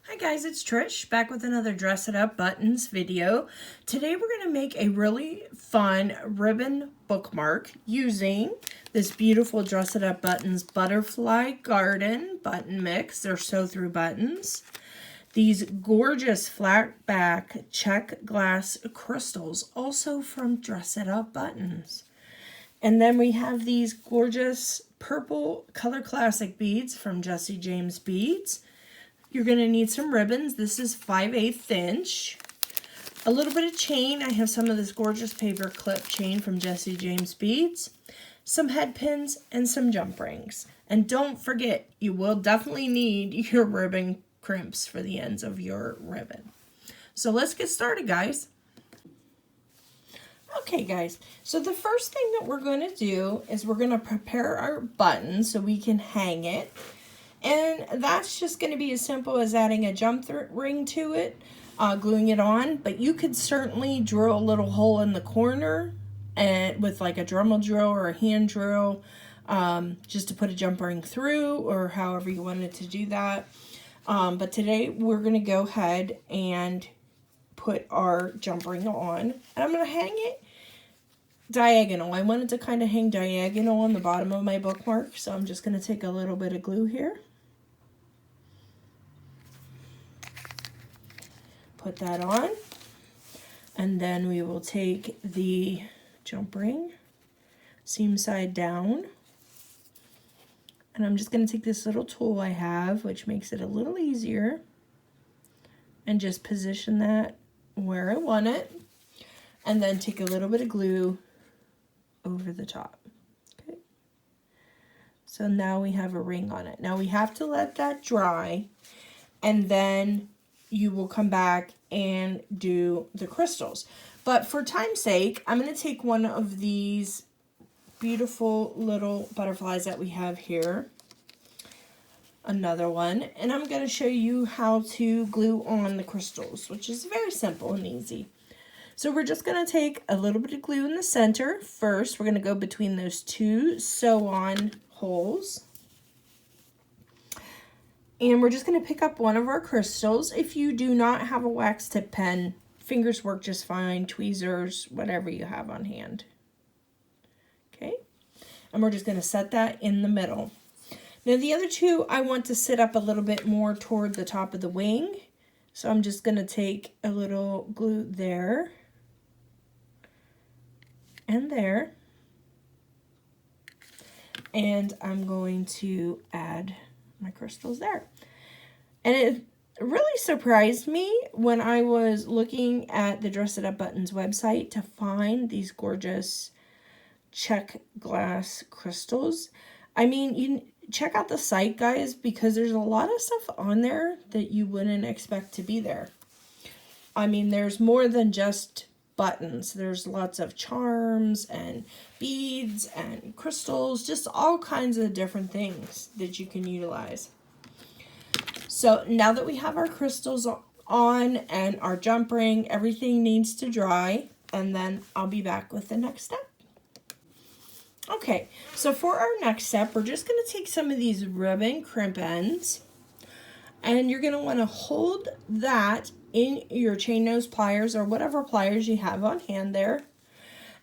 Hi guys, it's Trish back with another Dress It Up Buttons video. Today we're going to make a really fun ribbon bookmark using this beautiful Dress It Up Buttons Butterfly Garden button mix. They're sew-through buttons. These gorgeous flat back check glass crystals, also from Dress It Up Buttons. And then we have these gorgeous purple Color Classic beads from Jessie James Beads. You're going to need some ribbons. This is 5/8 inch. A little bit of chain. I have some of this gorgeous paper clip chain from Jessie James Beads. Some head pins and some jump rings. And don't forget, you will definitely need your ribbon crimps for the ends of your ribbon. So let's get started, guys. Okay, guys. So the first thing that we're going to do is we're going to prepare our button so we can hang it. And that's just going to be as simple as adding a jump ring to it, gluing it on. But you could certainly drill a little hole in the corner and with like a Dremel drill or a hand drill, just to put a jump ring through, or however you wanted to do that. But today we're going to go ahead and put our jump ring on. And I'm going to hang it diagonal. I wanted to kind of hang diagonal on the bottom of my bookmark. So I'm just going to take a little bit of glue here. Put that on, and then we will take the jump ring, seam side down, and I'm just going to take this little tool I have, which makes it a little easier, and just position that where I want it, and then take a little bit of glue over the top. Okay. So now we have a ring on it. Now we have to let that dry, and then you will come back and do the crystals. But for time's sake, I'm going to take one of these beautiful little butterflies that we have here, another one, and I'm going to show you how to glue on the crystals, which is very simple and easy. So we're just going to take a little bit of glue in the center. First, we're going to go between those two sew-on holes. And we're just going to pick up one of our crystals. If you do not have a wax tip pen, fingers work just fine, tweezers, whatever you have on hand. Okay, and we're just going to set that in the middle. Now the other two I want to sit up a little bit more toward the top of the wing. So I'm just going to take a little glue there and there. And I'm going to add my crystals there. And it really surprised me when I was looking at the Dress It Up Buttons website to find these gorgeous check glass crystals. I mean, you check out the site, guys, because there's a lot of stuff on there that you wouldn't expect to be there. I mean, there's more than just buttons. There's lots of charms and beads and crystals, just all kinds of different things that you can utilize. So now that we have our crystals on and our jump ring, everything needs to dry, and then I'll be back with the next step. Okay, so for our next step, we're just going to take some of these ribbon crimp ends, and you're going to want to hold that in your chain nose pliers or whatever pliers you have on hand there.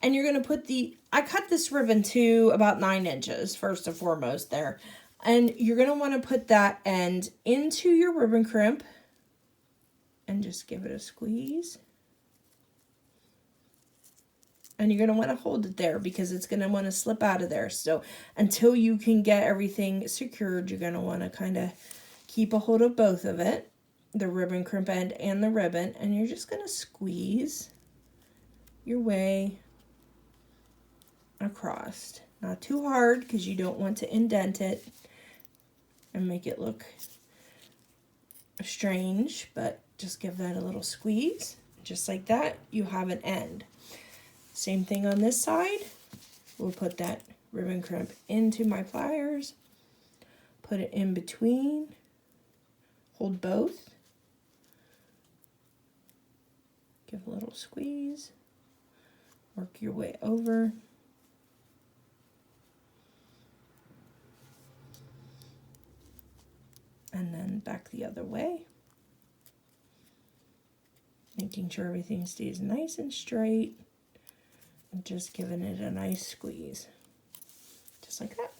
And you're going to put I cut this ribbon to about 9 inches first and foremost there. And you're going to want to put that end into your ribbon crimp and just give it a squeeze. And you're going to want to hold it there because it's going to want to slip out of there. So until you can get everything secured, you're going to want to kind of keep a hold of both of it, the ribbon crimp end and the ribbon, and you're just going to squeeze your way across. Not too hard because you don't want to indent it and make it look strange, but just give that a little squeeze. Just like that, you have an end. Same thing on this side. We'll put that ribbon crimp into my pliers, put it in between, hold both, give a little squeeze, work your way over, and then back the other way. making sure everything stays nice and straight, and just giving it a nice squeeze, just like that.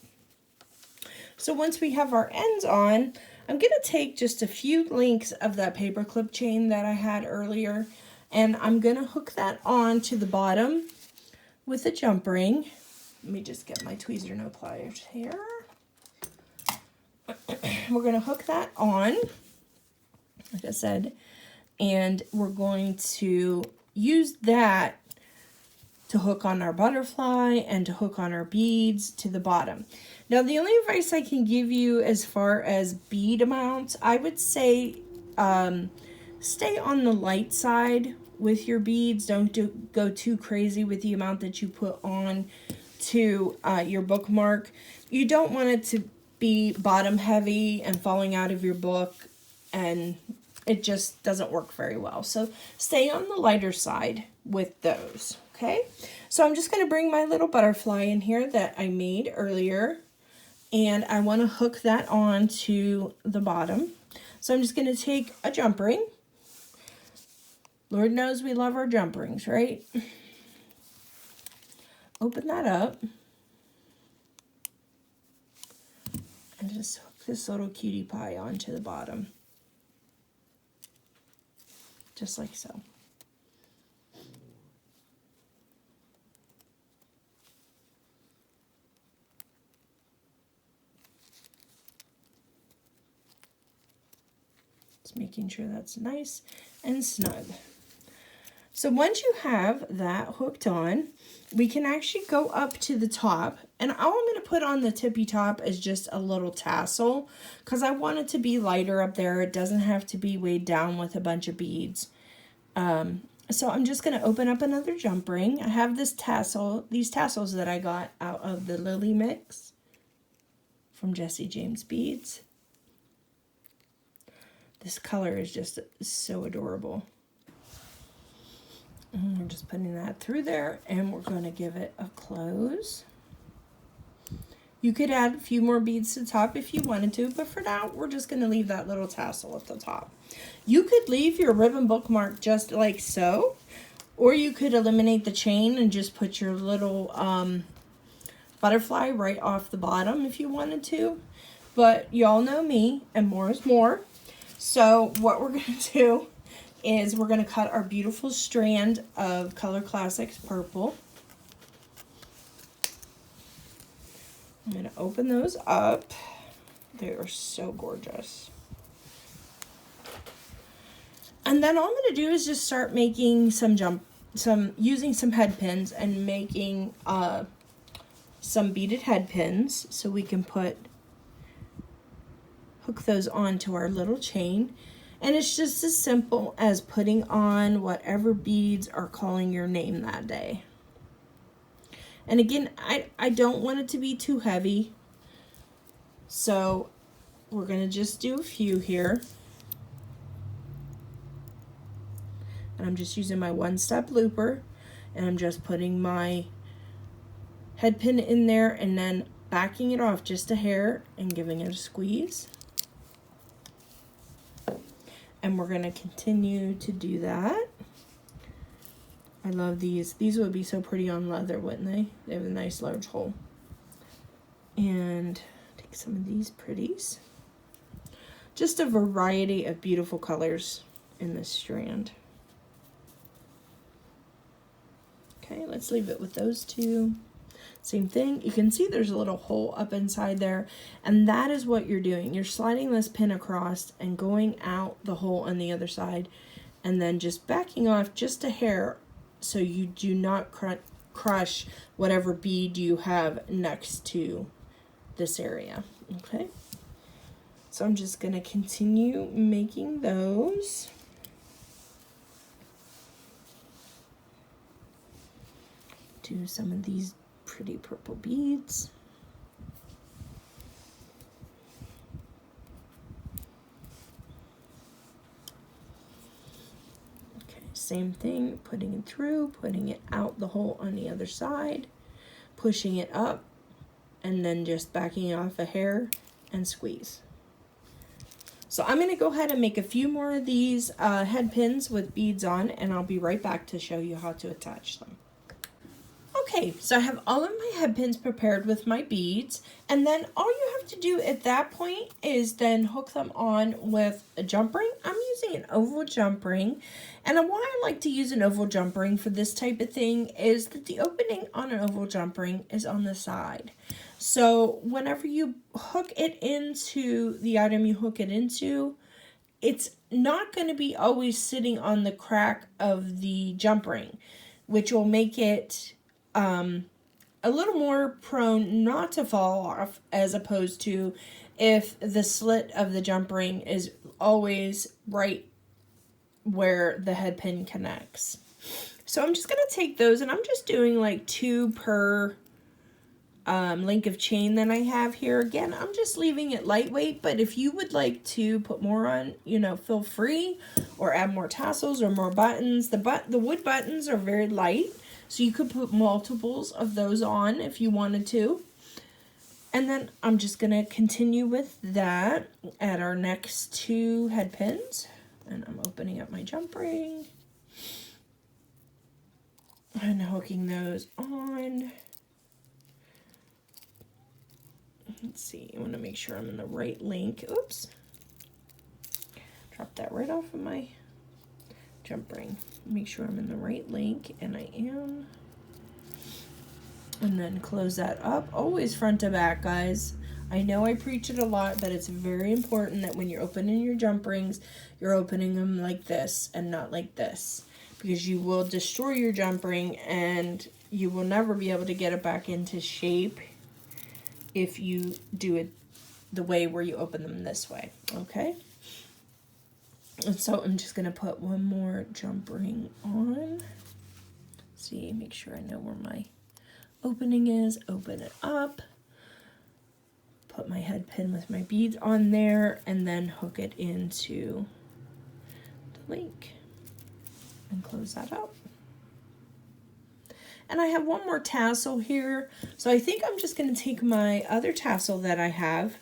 So once we have our ends on, I'm going to take just a few links of that paper clip chain that I had earlier, and I'm going to hook that on to the bottom with a jump ring. Let me just get my tweezer no pliers here. We're going to hook that on, like I said, and we're going to use that to hook on our butterfly and to hook on our beads to the bottom. Now, the only advice I can give you as far as bead amounts, I would say stay on the light side with your beads. Don't go too crazy with the amount that you put on to your bookmark. You don't want it to be bottom heavy and falling out of your book, and it just doesn't work very well. So stay on the lighter side with those, okay? So I'm just going to bring my little butterfly in here that I made earlier, and I want to hook that on to the bottom. So I'm just going to take a jump ring. Lord knows we love our jump rings, right? Open that up. And just hook this little cutie pie onto the bottom. Just like so. Just making sure that's nice and snug. So once you have that hooked on, we can actually go up to the top, and all I'm going to put on the tippy top is just a little tassel because I want it to be lighter up there. It doesn't have to be weighed down with a bunch of beads. So I'm just going to open up another jump ring. I have this tassel, these tassels that I got out of the Lily mix from Jesse James Beads. This color is just so adorable. And we're just putting that through there, and we're going to give it a close. You could add a few more beads to the top if you wanted to, but for now, we're just going to leave that little tassel at the top. You could leave your ribbon bookmark just like so, or you could eliminate the chain and just put your little butterfly right off the bottom if you wanted to. But y'all know me, and more is more. So what we're going to do is we're going to cut our beautiful strand of Color Classics purple. I'm going to open those up. They are so gorgeous. And then all I'm going to do is just start making using some head pins and making some beaded head pins so we can hook those onto our little chain. And it's just as simple as putting on whatever beads are calling your name that day. And again, I don't want it to be too heavy, so we're going to just do a few here. And I'm just using my one-step looper, and I'm just putting my head pin in there and then backing it off just a hair and giving it a squeeze. And we're going to continue to do that. I love these. These would be so pretty on leather, wouldn't they? They have a nice large hole. And take some of these pretties. Just a variety of beautiful colors in this strand. Okay, let's leave it with those two. Same thing. You can see there's a little hole up inside there, and that is what you're doing. You're sliding this pin across and going out the hole on the other side, and then just backing off just a hair so you do not crush whatever bead you have next to this area. Okay, so I'm just going to continue making those. Do some of these pretty purple beads. Okay, same thing, putting it through, putting it out the hole on the other side, pushing it up, and then just backing off a hair and squeeze. So I'm going to go ahead and make a few more of these head pins with beads on, and I'll be right back to show you how to attach them. Okay, so I have all of my head pins prepared with my beads, and then all you have to do at that point is then hook them on with a jump ring. I'm using an oval jump ring, and why I like to use an oval jump ring for this type of thing is that the opening on an oval jump ring is on the side. So whenever you hook it into the item you hook it into, it's not going to be always sitting on the crack of the jump ring, which will make it a little more prone not to fall off, as opposed to if the slit of the jump ring is always right where the head pin connects. So I'm just going to take those, and I'm just doing like 2 per link of chain that I have here. Again, I'm just leaving it lightweight, but if you would like to put more on, you know, feel free, or add more tassels or more buttons. The wood buttons are very light, so you could put multiples of those on if you wanted to. And then I'm just going to continue with that at our next 2 head pins. And I'm opening up my jump ring and hooking those on. Let's see, I want to make sure I'm in the right link. Oops. Drop that right off of my jump ring. Make sure I'm in the right link, and I am. And then close that up, always front to back, guys. I know I preach it a lot, but it's very important that when you're opening your jump rings, you're opening them like this and not like this, because you will destroy your jump ring and you will never be able to get it back into shape if you do it the way where you open them this way. Okay, and so I'm just gonna put one more jump ring on. See, make sure I know where my opening is. Open it up, put my head pin with my beads on there, and then hook it into the link and close that up. And I have one more tassel here, so I think I'm just going to take my other tassel that I have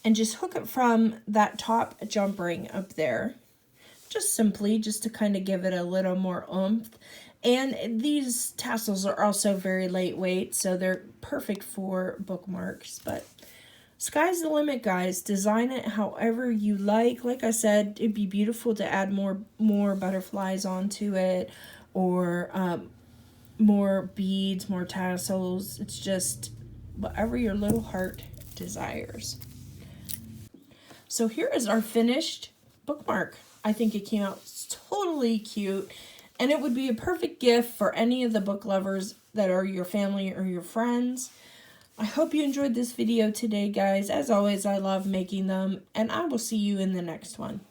and just hook it from that top jump ring up there, just simply just to kind of give it a little more oomph. And these tassels are also very lightweight, so they're perfect for bookmarks. But sky's the limit, guys. Design it however you like. Like I said, it'd be beautiful to add more butterflies onto it, or more beads, more tassels. It's just whatever your little heart desires. So here is our finished bookmark. I think it came out totally cute, and it would be a perfect gift for any of the book lovers that are your family or your friends. I hope you enjoyed this video today, guys. As always, I love making them, and I will see you in the next one.